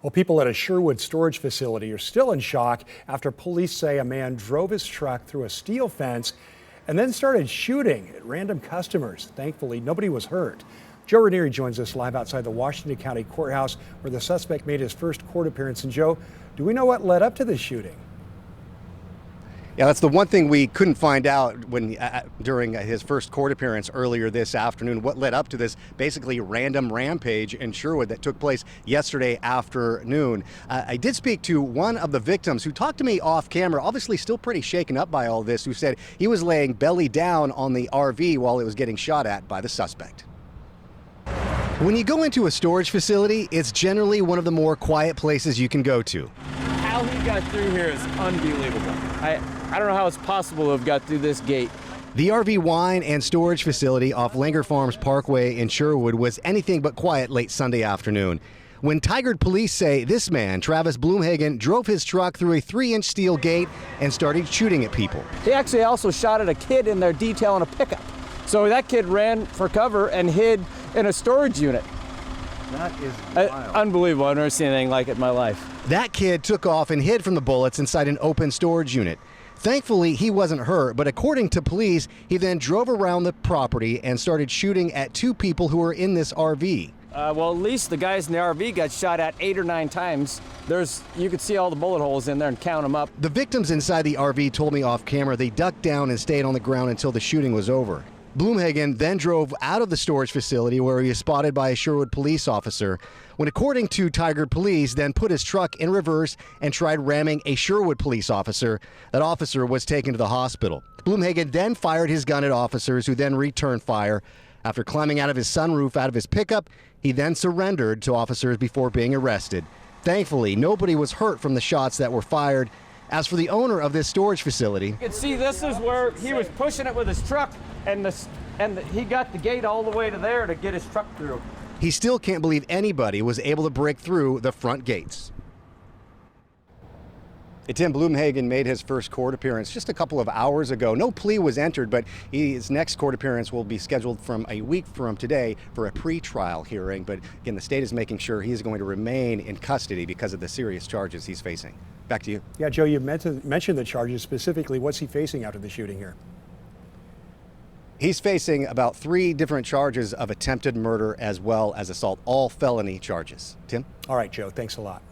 Well, people at a Sherwood storage facility are still in shock after police say a man drove his truck through a steel fence and then started shooting at random customers. Thankfully, nobody was hurt. Joe Ranieri joins us live outside the Washington County Courthouse where the suspect made his first court appearance. And Joe, do we know what led up to this shooting? Yeah, that's the one thing we couldn't find out during his first court appearance earlier this afternoon. What led up to this basically random rampage in Sherwood that took place yesterday afternoon. I did speak to one of the victims who talked to me off camera, obviously still pretty shaken up by all this, who said he was laying belly down on the RV while it was getting shot at by the suspect. When you go into a storage facility, it's generally one of the more quiet places you can go to. How he got through here is unbelievable. I don't know how it's possible to have got through this gate. The RV wine and storage facility off Langer Farms Parkway in Sherwood was anything but quiet late Sunday afternoon when Tigard police say this man, Travis Blumhagen, drove his truck through a 3-inch steel gate and started shooting at people. He actually also shot at a kid in their detail in a pickup. So that kid ran for cover and hid in a storage unit. That is wild. Unbelievable. I've never seen anything like it in my life. That kid took off and hid from the bullets inside an open storage unit. Thankfully, he wasn't hurt, but according to police, he then drove around the property and started shooting at 2 people who were in this RV. Well, at least the guys in the RV got shot at 8 or 9 times. You could see all the bullet holes in there and count them up. The victims inside the RV told me off camera they ducked down and stayed on the ground until the shooting was over. Blumhagen then drove out of the storage facility where he was spotted by a Sherwood police officer when, according to Tigard police, then put his truck in reverse and tried ramming a Sherwood police officer. That officer was taken to the hospital. Blumhagen then fired his gun at officers who then returned fire. After climbing out of his sunroof out of his pickup, he then surrendered to officers before being arrested. Thankfully, nobody was hurt from the shots that were fired. As for the owner of this storage facility, you can see this is where he was pushing it with his truck, and he got the gate all the way to there to get his truck through. He still can't believe anybody was able to break through the front gates. Tim Blumhagen made his first court appearance just a couple of hours ago. No plea was entered, but his next court appearance will be scheduled from a week from today for a pre-trial hearing. But again, the state is making sure he is going to remain in custody because of the serious charges he's facing. Back to you. Yeah, Joe, you mentioned the charges specifically. What's he facing after the shooting here? He's facing about 3 different charges of attempted murder as well as assault, all felony charges. Tim? All right, Joe, thanks a lot.